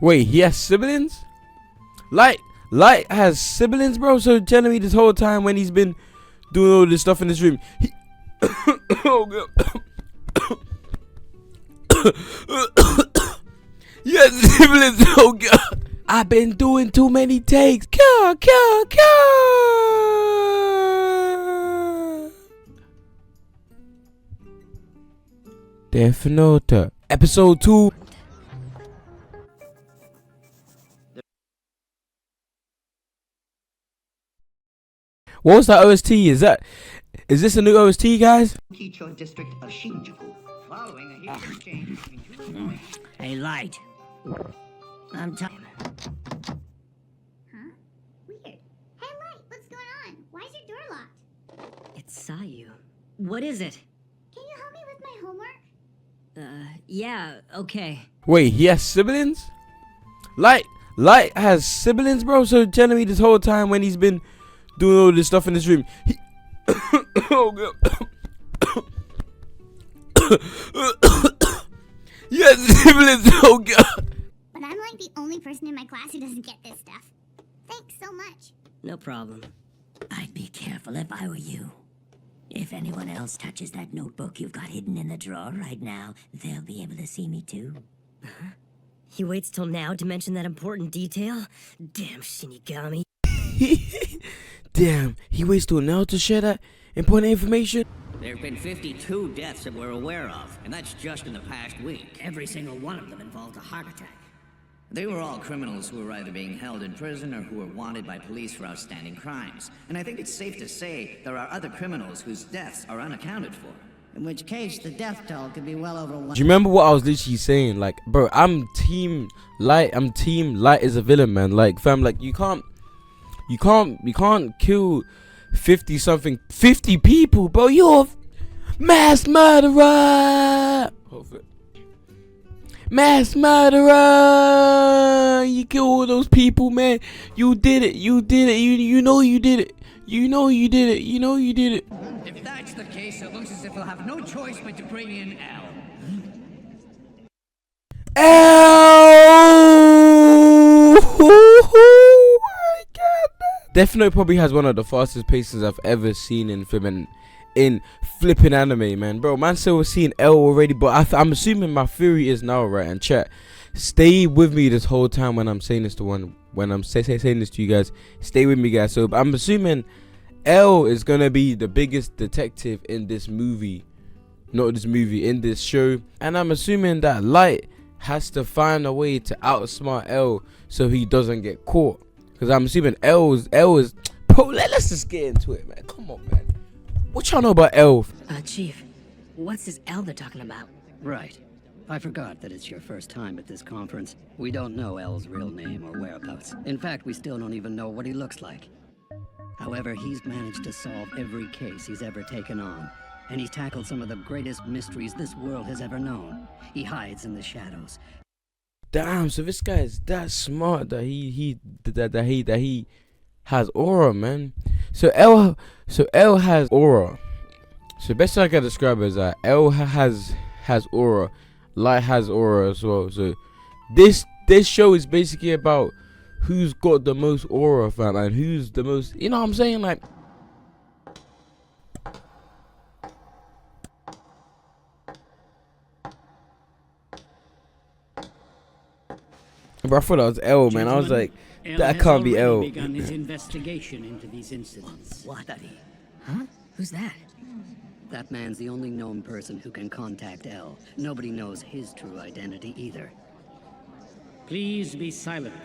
Wait, he has siblings? Light has siblings, bro. So telling me this whole time when he's been doing all this stuff in this room, he oh god. He has siblings. Oh god. I've been doing too many takes. Death Note. Episode 2. What was that OST? Is this a new OST, guys? Kicho district of Shinjuku. Following a huge change between two. Hey, Light. I'm tired. Huh? Weird. Hey, Light, what's going on? Why is your door locked? It's Sayu. What is it? Can you help me with my homework? Yeah, okay. Wait, he has siblings? Light has siblings, bro. So telling me this whole time when he's been doing all this stuff in this room, he oh god. He has siblings. Oh god. But I'm like the only person in my class who doesn't get this stuff. Thanks so much. No problem. I'd be careful if I were you. If anyone else touches that notebook you've got hidden in the drawer right now, they'll be able to see me too. He waits till now to mention that important detail? Damn Shinigami. Damn, he waits till now to share that important information? There have been 52 deaths that we're aware of, and that's just in the past week. Every single one of them involved a heart attack. They were all criminals who were either being held in prison or who were wanted by police for outstanding crimes. And I think it's safe to say there are other criminals whose deaths are unaccounted for. In which case, the death toll could be well over 1. Do you remember what I was literally saying? Like, bro, I'm team Light. I'm team Light is a villain, man. Like, fam, like you can't kill 50 people, bro. You're a mass murderer. Mass murderer. You kill all those people, man. You did it. You know you did it. You know you did it. You know you did it. If that's the case, it looks as if we'll have no choice but to bring in L. I get that. Death Note probably has one of the fastest paces I've ever seen in film in flipping anime, man. Bro, man still was seeing L already, but I'm assuming my theory is now right. And chat, stay with me this whole time when I'm saying this saying this to you guys. Stay with me, guys. So I'm assuming L is gonna be the biggest detective in this movie, not this movie, in this show. And I'm assuming that Light has to find a way to outsmart L so he doesn't get caught. Because I'm assuming L is bro, let's just get into it, man. Come on, man. What y'all know about L? Chief, what's this L they're talking about? Right. I forgot that it's your first time at this conference. We don't know L's real name or whereabouts. In fact, we still don't even know what he looks like. However, he's managed to solve every case he's ever taken on. And he's tackled some of the greatest mysteries this world has ever known. He hides in the shadows. Damn, so this guy is that smart that he has aura, man. So L has aura. So best I can describe it is that L has aura, Light has aura as well. So this show is basically about who's got the most aura, fam, and who's the most, you know what I'm saying, like. Bro, I thought that was L, man. I was like, that can't be L. Begun his investigation into these incidents. What? Huh? Who's that? That man's the only known person who can contact L. Nobody knows his true identity either. Please be silent.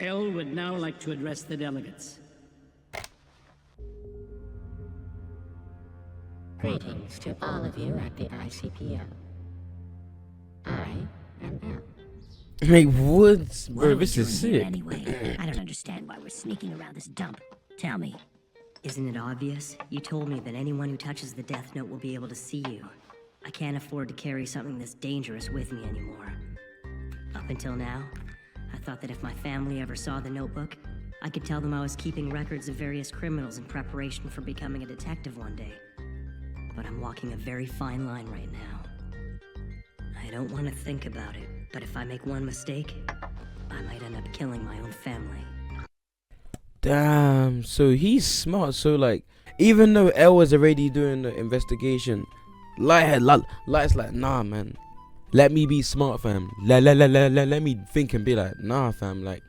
L would now like to address the delegates. Greetings to all of you at the ICPL. I am L. Hey, what? Bro, this is Doing here sick. anyway, I don't understand why we're sneaking around this dump. Tell me. Isn't it obvious? You told me that anyone who touches the Death Note will be able to see you. I can't afford to carry something this dangerous with me anymore. Up until now, I thought that if my family ever saw the notebook, I could tell them I was keeping records of various criminals in preparation for becoming a detective one day. But I'm walking a very fine line right now. I don't want to think about it, but if I make one mistake, killing my own family. Damn, so he's smart. So like, even though L was already doing the investigation, Light's like, nah, man, let me be smart, fam. Let me think and be like, nah, fam. Like,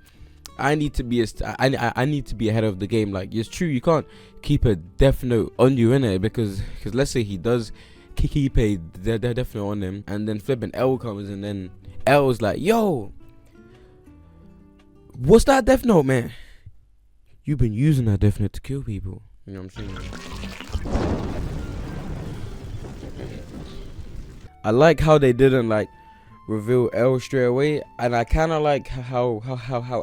I need to be I need to be ahead of the game. Like, it's true, you can't keep a death note on you, innit? Because let's say he does keep a death note on him, and then flipping L comes, and then L's like, yo, what's that death note, man? You've been using that death note to kill people. You know what I'm saying? I like how they didn't like reveal L straight away, and I kind of like how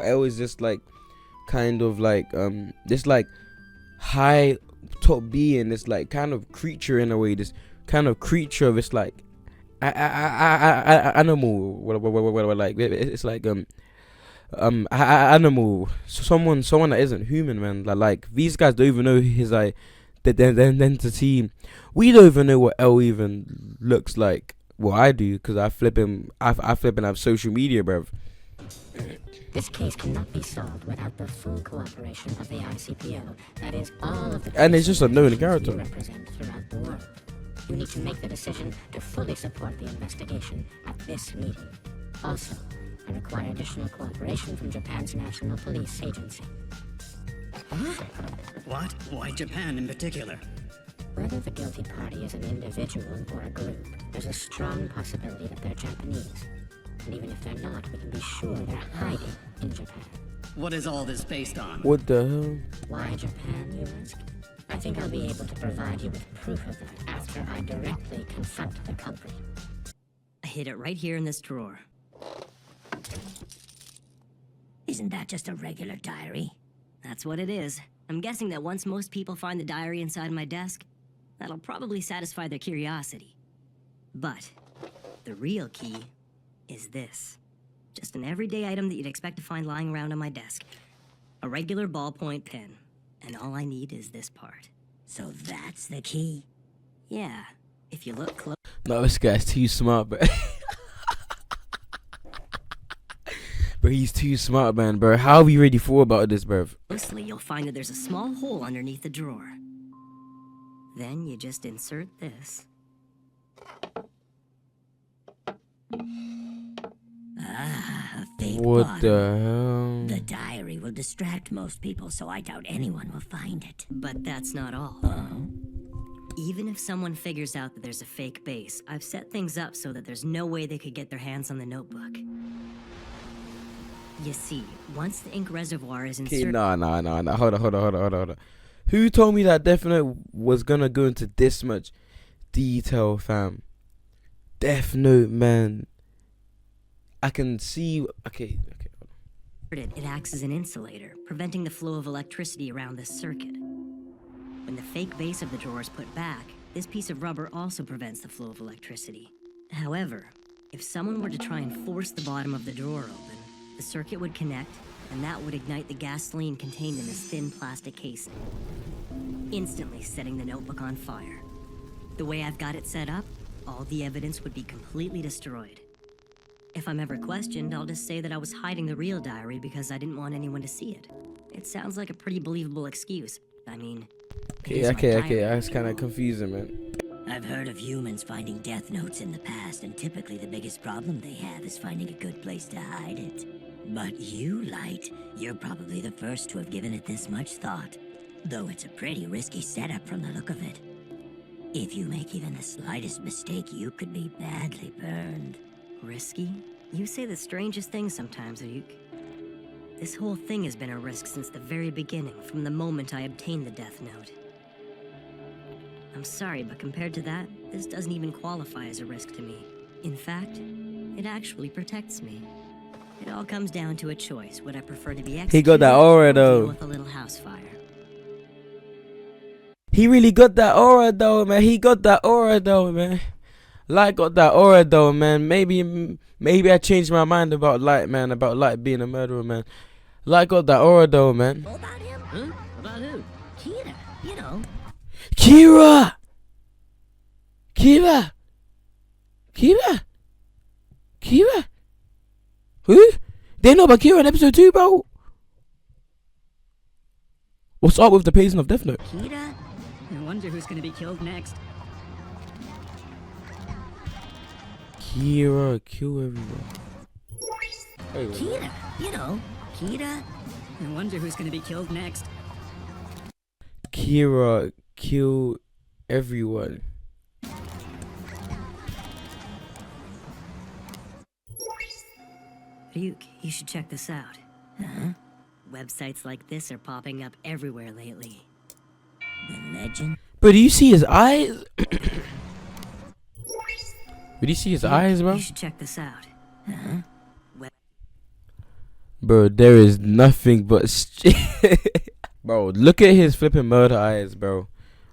L is just like kind of like this like high top being, this like kind of creature in a way, this kind of creature of it's like animal, what like it's like animal, someone that isn't human, man. Like these guys don't even know his the identity. We don't even know what L even looks like. Well, I do, because I flipping have social media, bruv. This case cannot be solved without the full cooperation of the ICPO. That is, all of the And it's just a known character. you represent throughout the world. You need to make the decision to fully support the investigation at this meeting. Also, I require additional cooperation from Japan's National Police Agency. What? Why Japan in particular? Whether the guilty party is an individual or a group, there's a strong possibility that they're Japanese. And even if they're not, we can be sure they're hiding in Japan. What is all this based on? What the hell? Why Japan, you ask? I think I'll be able to provide you with proof of that after I directly confront the culprit. I hid it right here in this drawer. Isn't that just a regular diary? That's what it is. I'm guessing that once most people find the diary inside my desk, that'll probably satisfy their curiosity. But the real key is this. Just an everyday item that you'd expect to find lying around on my desk. A regular ballpoint pen. And all I need is this part. So that's the key? Yeah, if you look close. No, this guy's too smart, bro. Bro, he's too smart, man, bro. How have you already thought about this, bro? Closely, you'll find that there's a small hole underneath the drawer. Then you just insert this. Ah, a fake What bottom. the hell? The diary will distract most people, so I doubt anyone will find it. But that's not all. Even if someone figures out that there's a fake base, I've set things up so that there's no way they could get their hands on the notebook. You see, once the ink reservoir is Okay, inserted... nah. Hold on. Who told me that Death Note was gonna go into this much detail, fam? Death Note, man. I can see... Okay. It acts as an insulator, preventing the flow of electricity around this circuit. When the fake base of the drawer is put back, this piece of rubber also prevents the flow of electricity. However, if someone were to try and force the bottom of the drawer open, the circuit would connect, and that would ignite the gasoline contained in this thin plastic casing, instantly setting the notebook on fire. The way I've got it set up, all the evidence would be completely destroyed. If I'm ever questioned, I'll just say that I was hiding the real diary because I didn't want anyone to see it. It sounds like a pretty believable excuse. I mean... Okay. That's kind of confusing, man. I've heard of humans finding death notes in the past, and typically the biggest problem they have is finding a good place to hide it. But you, Light, you're probably the first to have given it this much thought. Though it's a pretty risky setup from the look of it. If you make even the slightest mistake, you could be badly burned. Risky? You say the strangest things sometimes, AYOOOOO. This whole thing has been a risk since the very beginning, from the moment I obtained the Death Note. I'm sorry, but compared to that, this doesn't even qualify as a risk to me. In fact, it actually protects me. It all comes down to a choice. Would I prefer to be executed He got that aura, or though. deal with a little house fire? He really got that aura, though, man. Light got that aura, though, man. Maybe I changed my mind about Light, man. About Light being a murderer, man. Light got that aura, though, man. What about him? Huh? About who? Kira, you know. Kira! Who? They know about Kira in episode 2, bro. What's up with the pacing of Death Note? Kira? I wonder who's gonna be killed next. Kira, kill everyone. Hey, Kira, you know, Kira. I wonder who's gonna be killed next. Kira, kill everyone. Ryuk, you should check this out. Huh? Websites like this are popping up everywhere lately. The legend? Bro, do you see his eyes? Did you see his eyes, bro? You should check this out. Huh? Bro, there is nothing but bro, look at his flipping murder eyes, bro.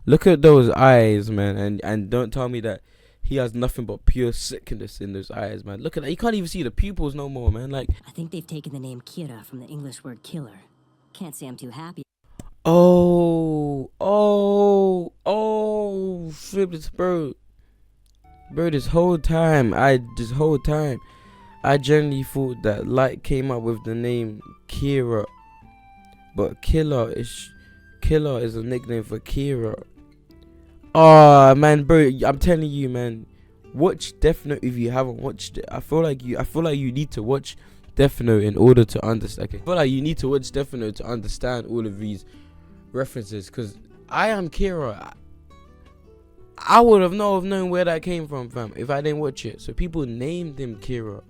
Look at those eyes, man, and don't tell me that he has nothing but pure sickness in those eyes, man. Look at that. You can't even see the pupils no more, man. Like, I think they've taken the name Kira from the English word killer. Can't say I'm too happy. oh, flip this, bro. Bro, this whole time, I genuinely thought that Light came up with the name Kira, but Killer is a nickname for Kira. Oh man, bro, I'm telling you, man, watch Death Note if you haven't watched it. I feel like you need to watch Death Note in order to understand. Okay. I feel like you need to watch Death Note to understand all of these references, because I am Kira. I would have known where that came from, fam, if I didn't watch it. So people named him Kira.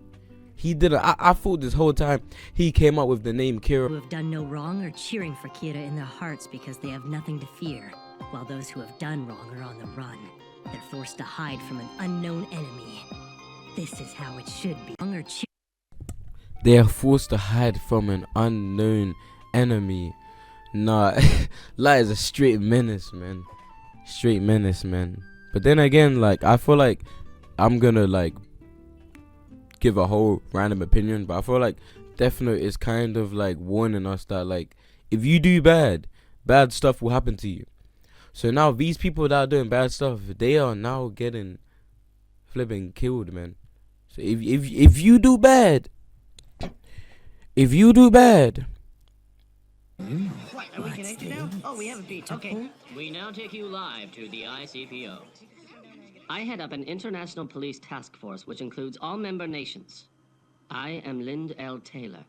He didn't. I thought this whole time he came up with the name Kira. Who have done no wrong are cheering for Kira in their hearts because they have nothing to fear, while those who have done wrong are on the run. They're forced to hide from an unknown enemy. This is how it should be. They are forced to hide from an unknown enemy. Nah, Light is a straight menace, man. Straight menace, man. But then again, like, I feel like I'm gonna like give a whole random opinion, but I feel like Death Note is kind of like warning us that, like, if you do bad stuff will happen to you. So now these people that are doing bad stuff, they are now getting flipping killed, man. So if you do bad, What, are we connected now? Oh, we have a beat. Okay. We now take you live to the ICPO. I head up an international police task force which includes all member nations. I am Lind L. Taylor,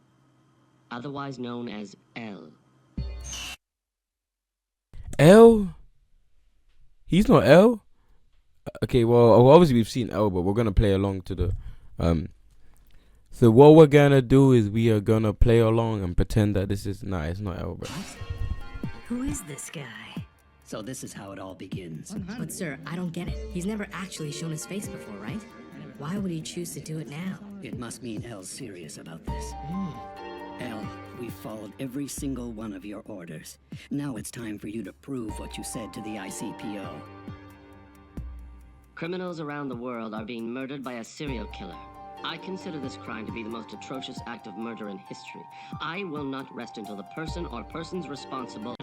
otherwise known as L. L? He's not L? Okay, well, obviously we've seen L, but we're gonna play along to the so what we're gonna do is we are gonna play along and pretend that this is it's not L, bro. Who is this guy? So this is how it all begins. But sir, I don't get it. He's never actually shown his face before, right? Why would he choose to do it now? It must mean L's serious about this. L, we followed every single one of your orders. Now it's time for you to prove what you said to the ICPO. Criminals around the world are being murdered by a serial killer. I consider this crime to be the most atrocious act of murder in history. I will not rest until the person or persons responsible.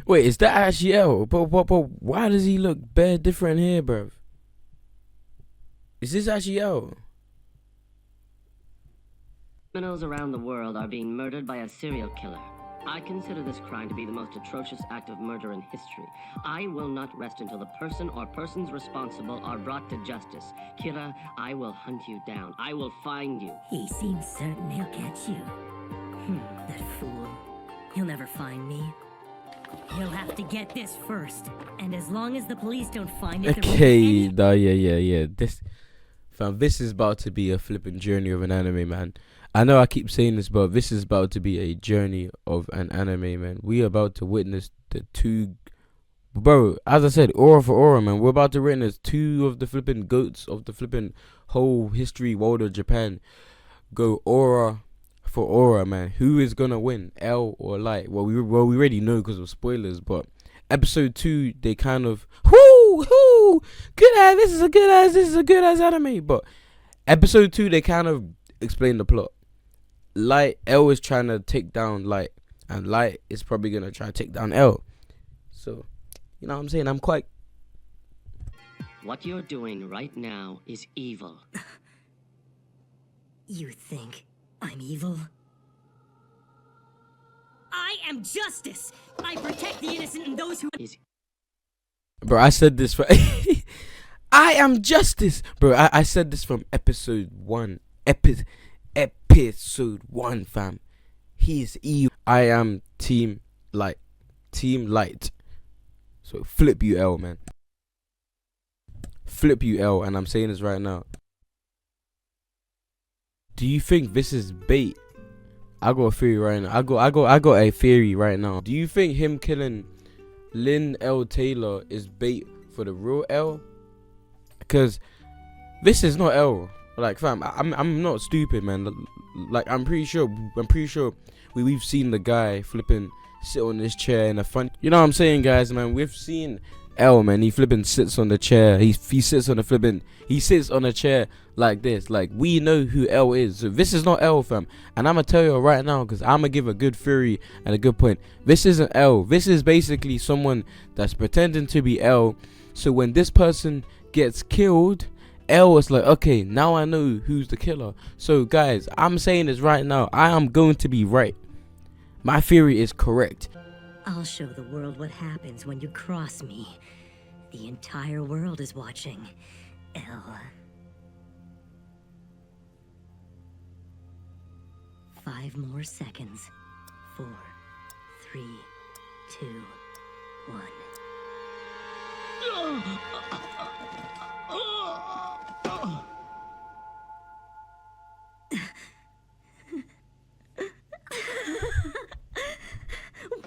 Wait, is that actually L? But why does he look bare different here, bruv? Is this actually L? Criminals around the world are being murdered by a serial killer. I consider this crime to be the most atrocious act of murder in history. I will not rest until the person or persons responsible are brought to justice. Kira, I will hunt you down. I will find you. He seems certain he'll catch you. That fool. He'll never find me. He'll have to get this first. And as long as the police don't find it, Okay, yeah. This is about to be a flipping journey of an anime, man. I know I keep saying this, but this is about to be a journey of an anime, man. We are about to witness the two, bro. As I said, aura for aura, man. We're about to witness two of the flipping goats of the flipping whole history world of Japan go aura for aura, man. Who is gonna win, L or Light? Well, we already know because of spoilers, but episode 2, they kind of this is a good ass anime. But episode 2, they kind of explain the plot. Light, L is trying to take down Light, and Light is probably gonna try to take down L. So, you know what I'm saying? I'm quite. What you're doing right now is evil. You think? I'm evil. I am justice. I protect the innocent and those who... Easy. Bro, I said this for... I am justice. Bro, I said this from episode 1. Episode 1, fam. He is evil. I am team light. Team light. So flip you L, man. Flip you L, and I'm saying this right now. Do you think this is bait? I got a theory right now. I got a theory right now. Do you think him killing Lynn L. Taylor is bait for the real L? Because this is not L. Like, fam, I'm not stupid, man. Like, I'm pretty sure we've seen the guy flipping sit on this chair in a fun. You know what I'm saying, guys, man? We've seen L, man. He flipping sits on the chair. He sits on the flipping. He sits on a chair like this. Like, we know who L is. So this is not L, fam. And I'm gonna tell you right now, because I'm gonna give a good theory and a good point. This isn't L. This is basically someone that's pretending to be L. So when this person gets killed, L is like, okay, now I know who's the killer. So guys, I'm saying this right now. I am going to be right. My theory is correct. I'll show the world what happens when you cross me. The entire world is watching. L. 5 more seconds. 4, 3, 2, 1.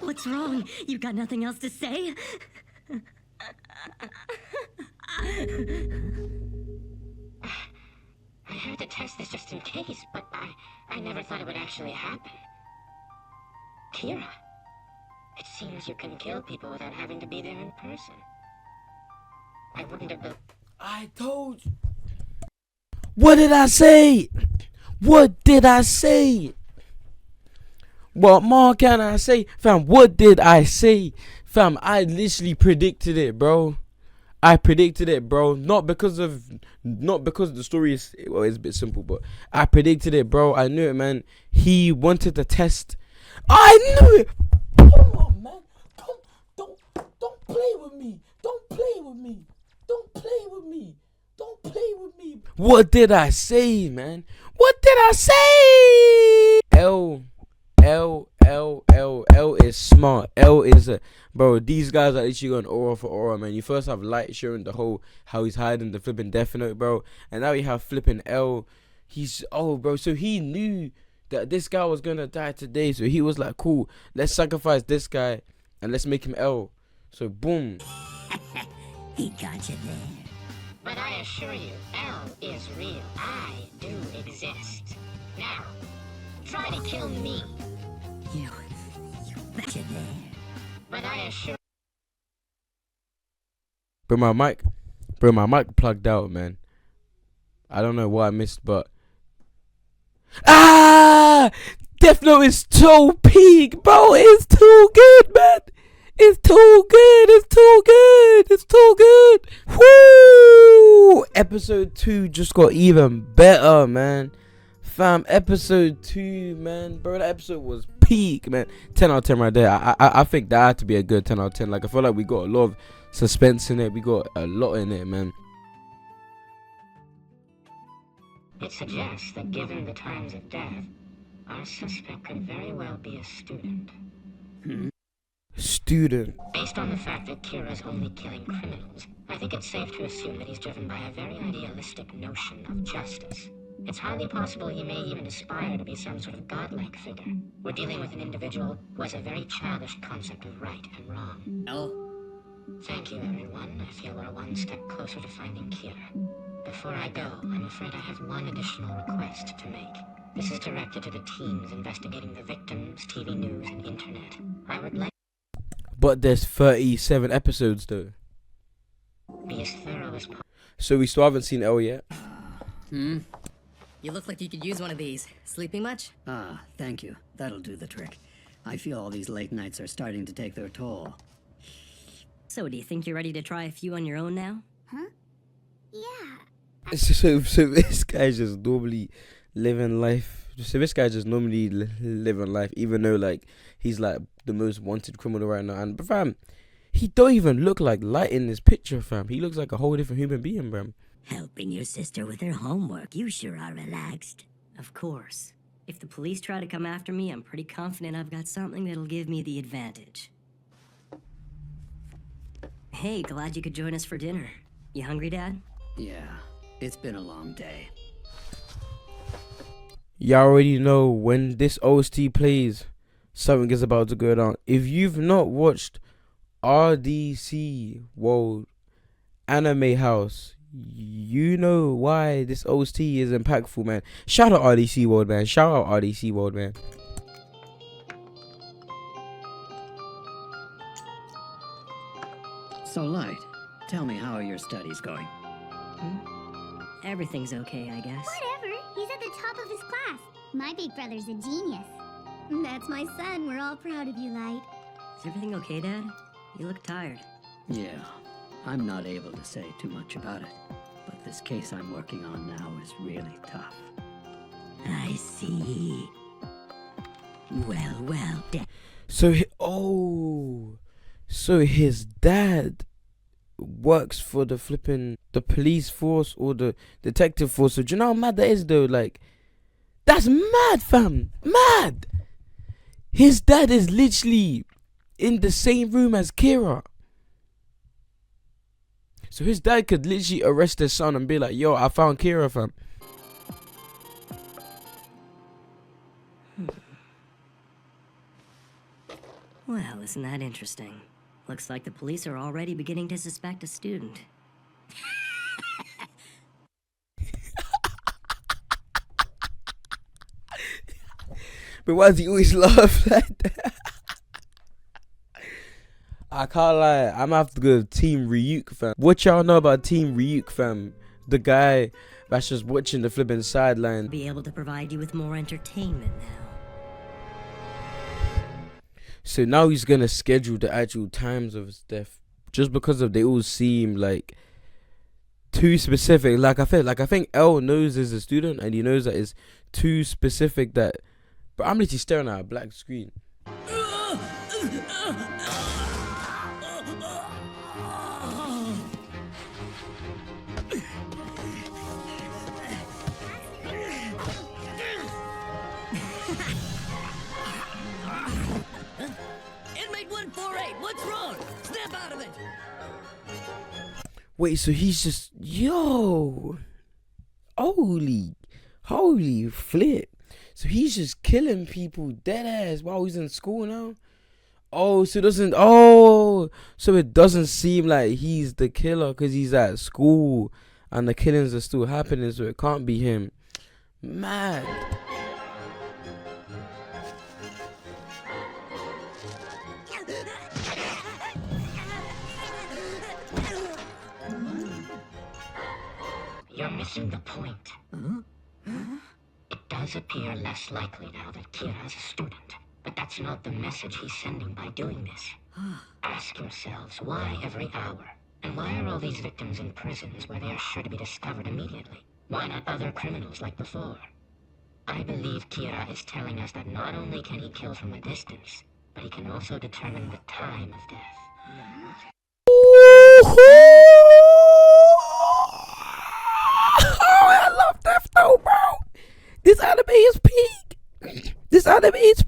What's wrong? You got nothing else to say? I had to test this just in case, but I never thought it would actually happen. Kira, it seems you can kill people without having to be there in person. I wouldn't have built... I told you. What did I say? What did I say? What more can I say? Fam, what did I say? Fam, I literally predicted it, bro. I predicted it, bro. Not because the story is, well, it's a bit simple, but I predicted it, bro. I knew it, man. He wanted to test. I knew it. Come on, man. Don't play with me. Don't play with me. Don't play with me. Don't play with me. What did I say, man? What did I say? L is smart. L is a bro. These guys are literally going aura for aura, man. You first have Light showing the whole how he's hiding the flipping Death Note, bro, and now you have flipping L. He's bro. So he knew that this guy was gonna die today, so he was like, cool, let's sacrifice this guy and let's make him L. So boom. He got you there. But I assure you, L is real. I do exist. Now, try to kill me. You got you there. But I assure... Bro, my mic plugged out, man. I don't know what I missed, but Death Note is so peak, bro. It's too good, man. It's too good. It's too good. It's too good. Woo! Episode 2 just got even better, man. Fam, episode 2, man. Bro, that episode was peak, man. 10 out of 10 right there. I think that had to be a good 10 out of 10. Like, I feel like we got a lot of suspense in it. We got a lot in it, man. It suggests that given the times of death, our suspect could very well be a student. Student. Based on the fact that Kira's only killing criminals, I think it's safe to assume that he's driven by a very idealistic notion of justice. It's highly possible he may even aspire to be some sort of godlike figure. We're dealing with an individual who has a very childish concept of right and wrong. L? Thank you, everyone. I feel we're one step closer to finding Kira. Before I go, I'm afraid I have one additional request to make. This is directed to the teams investigating the victims, TV news, and internet. I would like... But there's 37 episodes, though. Be as thorough as possible. So we still haven't seen L yet. You look like you could use one of these. Sleeping much? Ah, thank you. That'll do the trick. I feel all these late nights are starting to take their toll. So, do you think you're ready to try a few on your own now? Huh? Yeah. So this guy's just normally living life. So this guy just normally living life, even though like he's like the most wanted criminal right now. And fam, he don't even look like Light in this picture, fam. He looks like a whole different human being, bro. Helping your sister with her homework, you sure are relaxed. Of course. If the police try to come after me, I'm pretty confident I've got something that'll give me the advantage. Hey, glad you could join us for dinner. You hungry, Dad? Yeah, it's been a long day. Y'all already know when this OST plays, something is about to go down. If you've not watched RDC World Anime House, you know why this OST is impactful, man. Shout out RDC World, man. Shout out RDC World, man. So, Light, tell me, how are your studies going? Everything's okay, I guess. Whatever. He's at the top of his class. My big brother's a genius. That's my son. We're all proud of you, Light. Is everything okay, Dad? You look tired. Yeah, I'm not able to say too much about it, but this case I'm working on now is really tough. I see. Well, So so his dad works for the police force or the detective force. So do you know how mad that is though? Like, that's mad, fam. Mad. His dad is literally in the same room as Kira. So his dad could literally arrest his son and be like, yo, I found Kira, fam. Well, isn't that interesting? Looks like the police are already beginning to suspect a student. But why does he always laugh like that? I can't lie, I'm gonna have to go to Team Ryuk, fam. What y'all know about Team Ryuk, fam? The guy that's just watching the flipping sideline. Be able to provide you with more entertainment now. So now he's gonna schedule the actual times of his death, just because of they all seem like too specific. Like I think L knows as a student, and he knows that it's too specific that. But I'm literally staring at a black screen. Inmate 148, what's wrong? Snap out of it! Wait, so he's just holy flip. So he's just killing people dead ass while he's in school now. So it doesn't seem like he's the killer because he's at school and the killings are still happening, so it can't be him. Mad. You're missing the point. It does appear less likely now that Kira's a student, but that's not the message he's sending by doing this. Ask yourselves, why every hour? And why are all these victims in prisons where they are sure to be discovered immediately? Why not other criminals like before? I believe Kira is telling us that not only can he kill from a distance, but he can also determine the time of death. I love Death Note, bro. This anime is peak. This anime is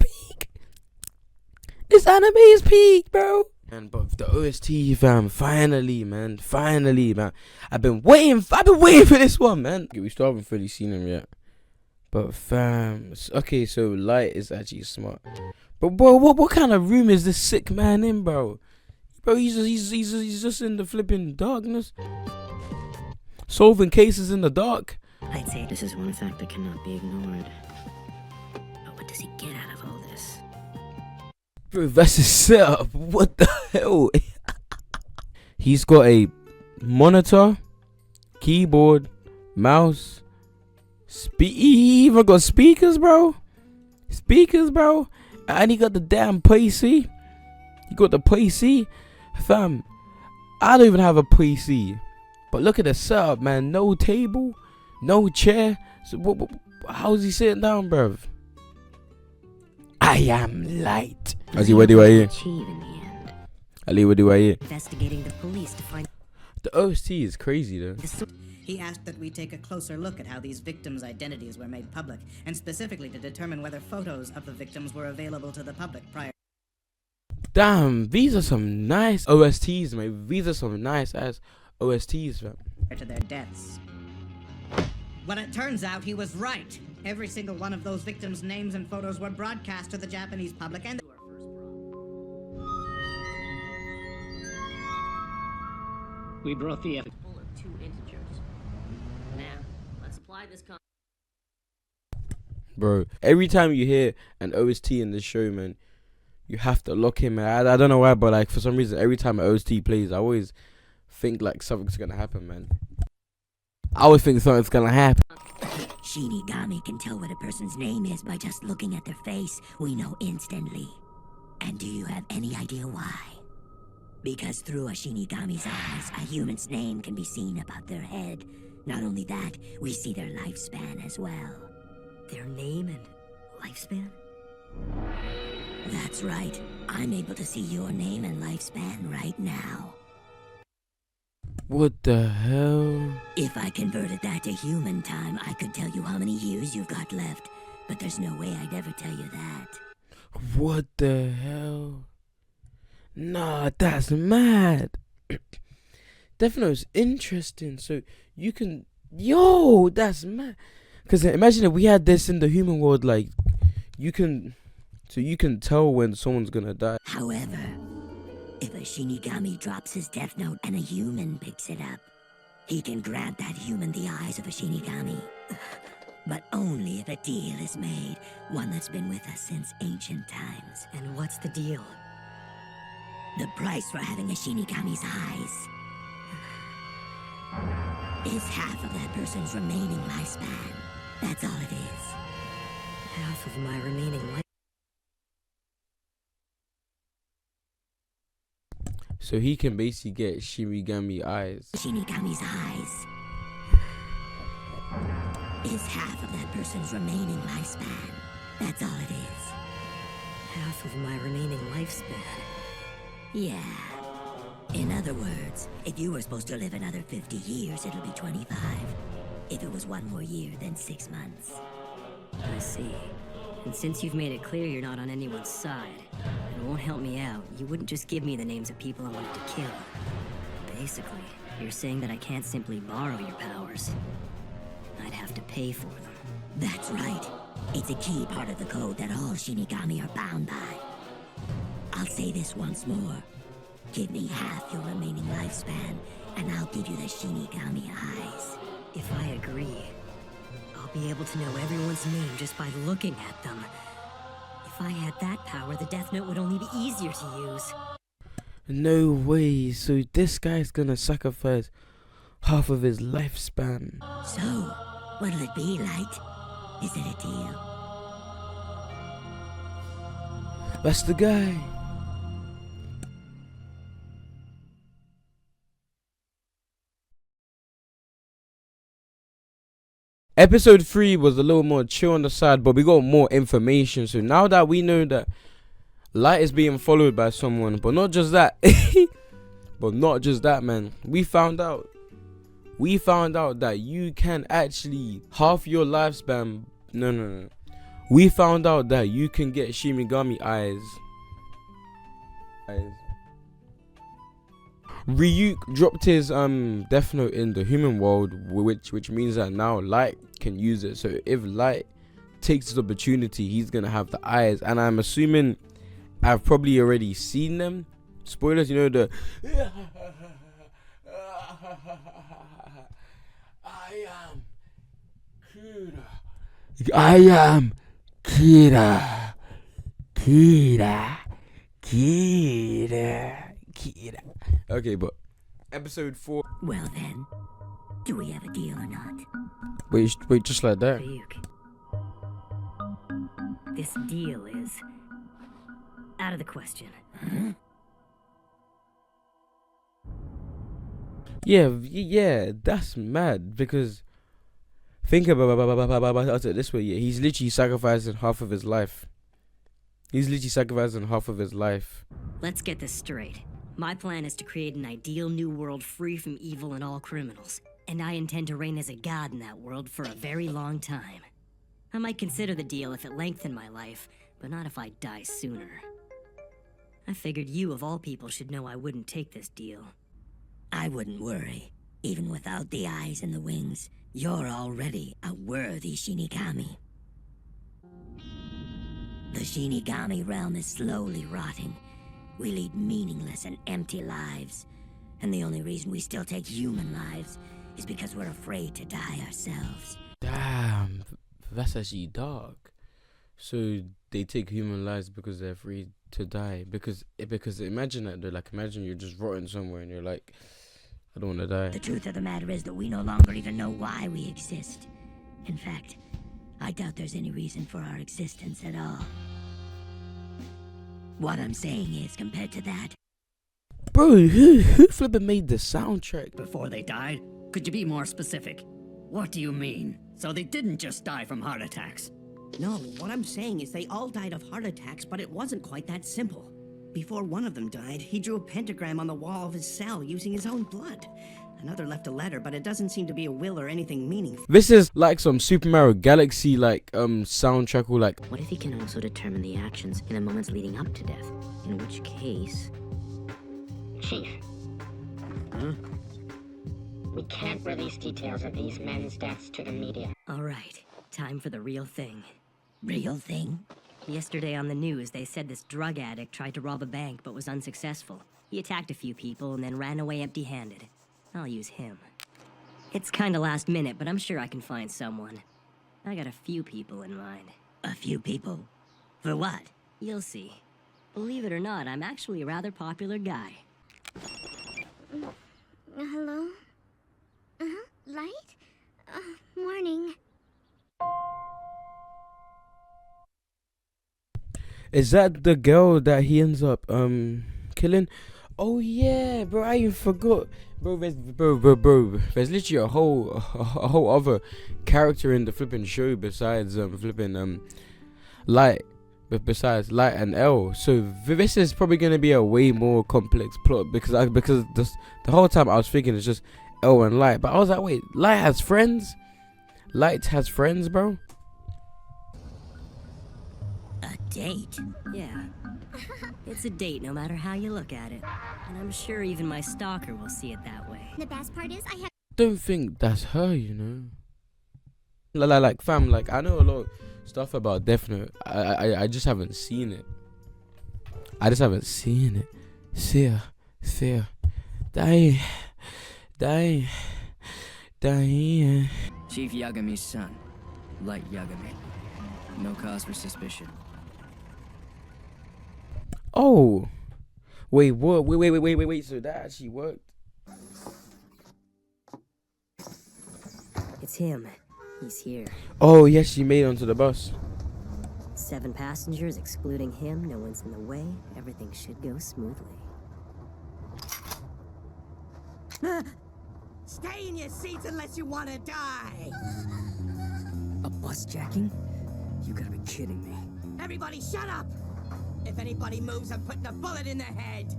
peak, bro. And but the OST, fam, finally, man. I've been waiting for this one, man. We still haven't fully seen him yet. But fam, okay, so Light is actually smart. But bro, what kind of room is this sick man in, bro? Bro, he's just in the flipping darkness, solving cases in the dark. I'd say this is one fact that cannot be ignored. But what does he get out of all this? Bro, that's his setup. What the hell? He's got a monitor, keyboard, mouse. He even got speakers, bro. And he got the damn PC. He got the PC. Fam, I don't even have a PC. But look at the setup, man. No table, no chair. So what How's he sitting down, bruv? I am light. As what do I hear? Achieve in the end. Ali, what do I hear? Investigating the police to find The OST is crazy though. He asked that we take a closer look at how these victims' identities were made public, and specifically to determine whether photos of the victims were available to the public prior Damn, these are some nice OSTs, man. These are some nice ass OSTs, man. to their deaths. Well, it turns out he was right. Every single one of those victims' names and photos were broadcast to the Japanese public, and We brought the full of 2 integers. Now, let's apply this Bro, every time you hear an OST in this show, man, you have to lock in, man. I don't know why, but like for some reason, every time an OST plays, I always think like something's gonna happen, man. I always think something's gonna happen. Shinigami can tell what a person's name is by just looking at their face. We know instantly. And do you have any idea why? Because through a Shinigami's eyes, a human's name can be seen above their head. Not only that, we see their lifespan as well. Their name and lifespan? That's right. I'm able to see your name and lifespan right now. What the hell? If I converted that to human time, I could tell you how many years you've got left. But there's no way I'd ever tell you that. What the hell? Nah, that's mad. Death Note's interesting. So you can, yo, that's mad. Cause imagine if we had this in the human world, like you can tell when someone's gonna die. However, if a Shinigami drops his Death Note and a human picks it up, he can grant that human the eyes of a Shinigami. But only if a deal is made, one that's been with us since ancient times. And what's the deal? The price for having a Shinigami's eyes is half of that person's remaining lifespan. That's all it is. Half of my remaining life. So he can basically get Shinigami eyes. Shinigami's eyes is half of that person's remaining lifespan. That's all it is. Half of my remaining lifespan. Yeah. In other words, if you were supposed to live another 50 years, it'll be 25. If it was one more year, then 6 months. I see. And since you've made it clear you're not on anyone's side, and won't help me out, you wouldn't just give me the names of people I wanted to kill. Basically, you're saying that I can't simply borrow your powers. I'd have to pay for them. That's right. It's a key part of the code that all Shinigami are bound by. I'll say this once more. Give me half your remaining lifespan, and I'll give you the Shinigami eyes. If I agree, I'll be able to know everyone's name just by looking at them. If I had that power, the Death Note would only be easier to use. No way. So this guy's gonna sacrifice half of his lifespan. So, what'll it be, Light? Is it a deal? That's the guy. Episode 3 was a little more chill on the side, but we got more information. So now that we know that Light is being followed by someone, but not just that, man, we found out that you can actually half your lifespan. No. We found out that you can get Shinigami eyes. Ryuk dropped his Death Note in the human world, which means that now Light can use it. So if Light takes this opportunity, he's gonna have the eyes, and I'm assuming I've probably already seen them. Spoilers, you know the I am Kira. Okay, but episode 4. Well then, do we have a deal or not? Wait, just like that. Ryuk, this deal is out of the question. Huh? Yeah, that's mad because Think about it this way. Yeah, he's literally sacrificing half of his life. Let's get this straight. My plan is to create an ideal new world free from evil and all criminals. And I intend to reign as a god in that world for a very long time. I might consider the deal if it lengthened my life, but not if I die sooner. I figured you, of all people, should know I wouldn't take this deal. I wouldn't worry. Even without the eyes and the wings, you're already a worthy Shinigami. The Shinigami realm is slowly rotting. We lead meaningless and empty lives. And the only reason we still take human lives is because we're afraid to die ourselves. Damn, that's actually dark. So they take human lives because they're afraid to die. Because imagine that, though. Like, imagine you're just rotting somewhere and you're like, I don't want to die. The truth of the matter is that we no longer even know why we exist. In fact, I doubt there's any reason for our existence at all. What I'm saying is, compared to that... Bro, who flippin' made the soundtrack? Before they died? Could you be more specific? What do you mean? So they didn't just die from heart attacks? No, what I'm saying is they all died of heart attacks, but it wasn't quite that simple. Before one of them died, he drew a pentagram on the wall of his cell using his own blood. Another left a letter, but it doesn't seem to be a will or anything meaningful. This is like some Super Mario Galaxy like soundtrack or like... What if he can also determine the actions in the moments leading up to death? In which case... Chief. Huh? We can't release details of these men's deaths to the media. Alright, time for the real thing. Real thing? Yesterday on the news, they said this drug addict tried to rob a bank but was unsuccessful. He attacked a few people and then ran away empty-handed. I'll use him. It's kinda last minute, but I'm sure I can find someone. I got a few people in mind. A few people? For what? You'll see. Believe it or not, I'm actually a rather popular guy. Hello? Light? Morning. Is that the girl that he ends up killing? Oh yeah, bro, I even forgot. Bro, there's literally a whole other character in the flipping show besides Light. But besides Light and L, so this is probably gonna be a way more complex plot because the whole time I was thinking it's just L and Light, but I was like, wait, Light has friends? Light has friends, bro? A date? Yeah. It's a date no matter how you look at it. And I'm sure even my stalker will see it that way. The best part is I have... Don't think that's her, you know? Like fam, like I know a lot of stuff about Death Note. I just haven't seen it. See her. Die. Chief Yagami's son, Light Yagami. No cause for suspicion. Oh, wait, what? Wait. So that actually worked. It's him. He's here. Oh yes, she made it onto the bus. 7 passengers, excluding him. No one's in the way. Everything should go smoothly. Stay in your seats unless you want to die! A bus jacking? You gotta be kidding me. Everybody shut up! If anybody moves, I'm putting a bullet in their head!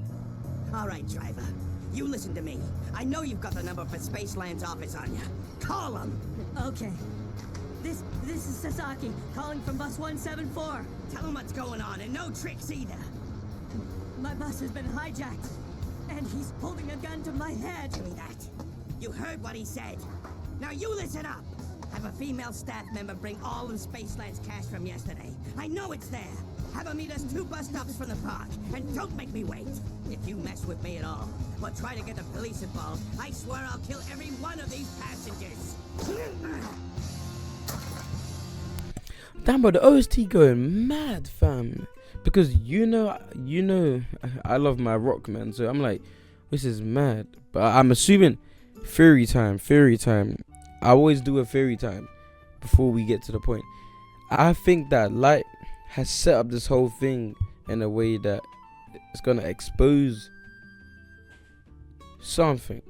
Alright, driver. You listen to me. I know you've got the number for Spaceland's office on you. Call them! Okay. This is Sasaki, calling from bus 174. Tell them what's going on, and no tricks either. My bus has been hijacked, and he's holding a gun to my head. Give me that. You heard what he said. Now you listen up. Have a female staff member bring all of Spaceland's cash from yesterday. I know it's there. Have him meet us 2 bus stops from the park, and don't make me wait. If you mess with me at all, or try to get the police involved, I swear I'll kill every one of these passengers. Damn, bro, the OST going mad, fam. Because you know, I love my rock, man. So I'm like, this is mad. But I'm assuming fairy time. I always do a fairy time before we get to the point. I think that Light has set up this whole thing in a way that it's gonna expose something.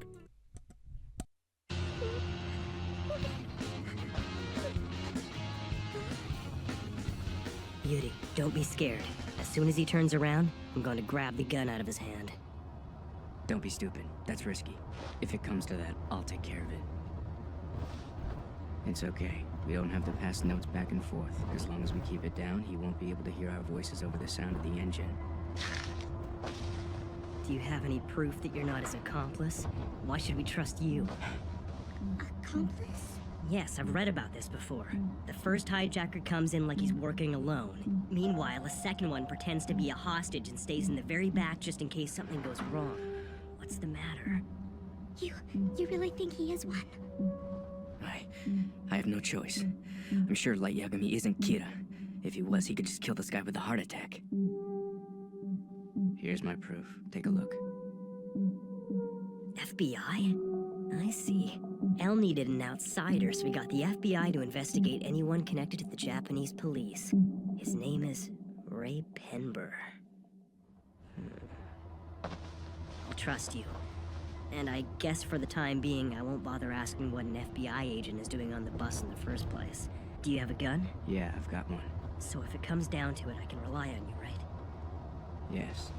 Beauty, don't be scared. As soon as he turns around, I'm going to grab the gun out of his hand. Don't be stupid. That's risky. If it comes to that, I'll take care of it. It's okay. We don't have to pass notes back and forth. As long as we keep it down, he won't be able to hear our voices over the sound of the engine. Do you have any proof that you're not his accomplice? Why should we trust you? Accomplice? Yes, I've read about this before. The first hijacker comes in like he's working alone. Meanwhile, a second one pretends to be a hostage and stays in the very back just in case something goes wrong. What's the matter? You really think he is one? I have no choice. I'm sure Light Yagami isn't Kira. If he was, he could just kill this guy with a heart attack. Here's my proof. Take a look. FBI? I see. El needed an outsider, so we got the FBI to investigate anyone connected to the Japanese police. His name is Ray Penber. I'll trust you. And I guess for the time being, I won't bother asking what an FBI agent is doing on the bus in the first place. Do you have a gun? Yeah, I've got one. So if it comes down to it, I can rely on you, right? Yes.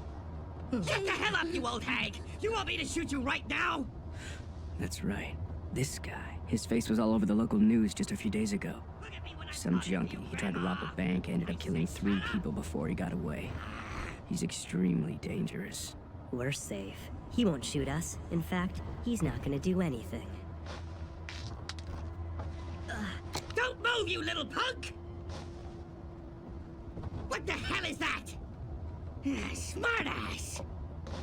Get the hell up, you old hag! You want me to shoot you right now? That's right. This guy. His face was all over the local news just a few days ago. Some junkie. He tried to rob a bank, ended up killing 3 people before he got away. He's extremely dangerous. We're safe. He won't shoot us. In fact, he's not gonna do anything. Don't move, you little punk! What the hell is that? Smartass!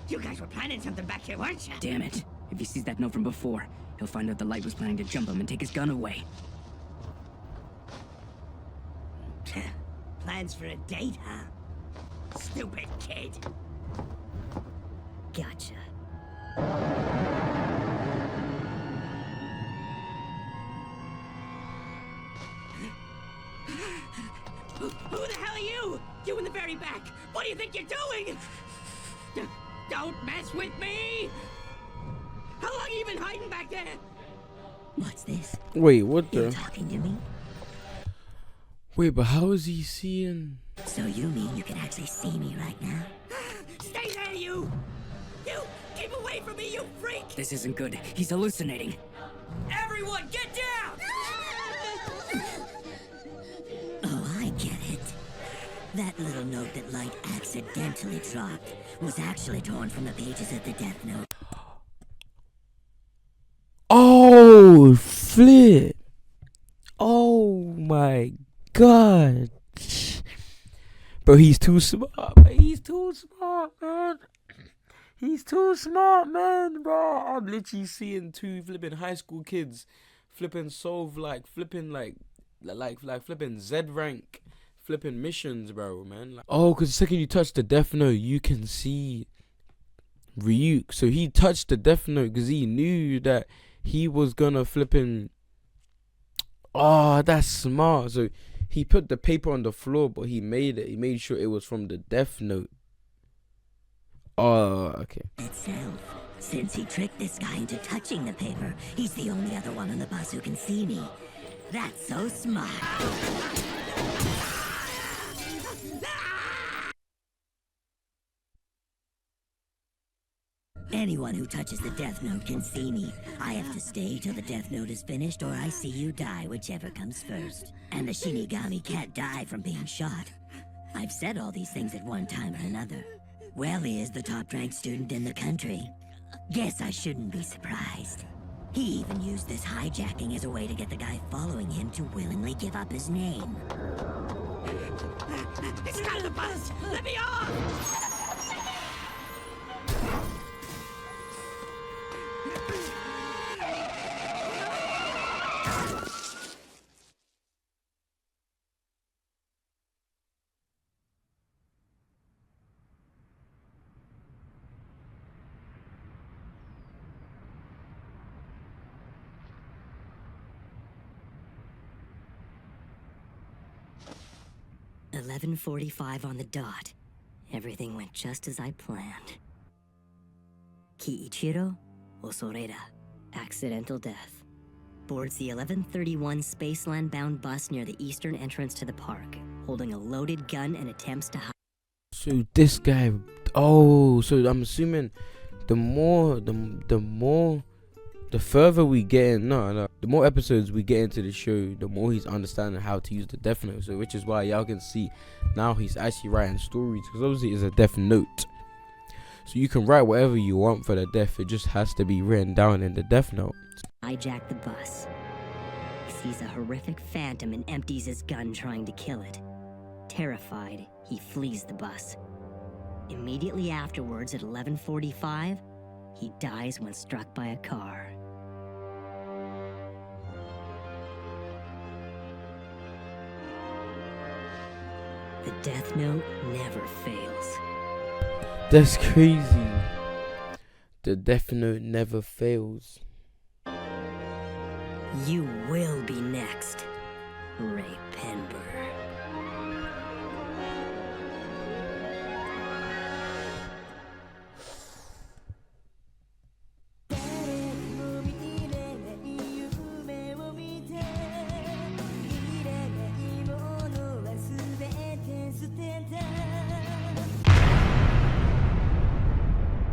You guys were planning something back here, weren't you? Damn it. If he sees that note from before, he'll find out the Light was planning to jump him and take his gun away. Plans for a date, huh? Stupid kid. Gotcha. Who the hell are you? You in the very back. What do you think you're doing? Don't mess with me! How long have you been hiding back there? What's this? Wait, what You the? talking to me? Wait, but how is he seeing? So you mean you can actually see me right now? Stay there, you! You! Keep away from me, you freak! This isn't good. He's hallucinating. Everyone, get down! Oh, I get it. That little note that Light accidentally dropped was actually torn from the pages of the Death Note. Oh, flip. Oh my god. Bro, he's too smart, man. He's too smart, man. He's too smart, man, bro. I'm literally seeing 2 flipping high school kids flipping solve flipping Z rank flipping missions, bro, man. Oh, because the second you touch the Death Note, you can see Ryuk. So he touched the Death Note because he knew that he was gonna flipping. Oh, that's smart. So he put the paper on the floor, but he made it. He made sure it was from the Death Note. Oh, okay. Itself. Since he tricked this guy into touching the paper, he's the only other one on the bus who can see me. That's so smart. Anyone who touches the Death Note can see me. I have to stay till the Death Note is finished, or I see you die, whichever comes first. And the Shinigami can't die from being shot. I've said all these things at one time or another. Well, he is the top-ranked student in the country. Guess I shouldn't be surprised. He even used this hijacking as a way to get the guy following him to willingly give up his name. It's not the bus! Let me off! 11:45 on the dot. Everything went just as I planned. Kiichiro Osoreda. Accidental death. Boards the 11:31 Spaceland-bound bus near the eastern entrance to the park. holding a loaded gun and attempts to hide. So this guy, oh, so I'm assuming the further we get in, the more episodes we get into the show, the more he's understanding how to use the Death Note. So which is why y'all can see now he's actually writing stories, because obviously it's a Death Note. So you can write whatever you want for the death, it just has to be written down in the Death Note. Hijack the bus. He sees a horrific phantom and empties his gun trying to kill it. Terrified, he flees the bus. Immediately afterwards, at 11:45, he dies when struck by a car. The Death Note never fails. That's crazy. The Death Note never fails. You will be next, Ray Penber.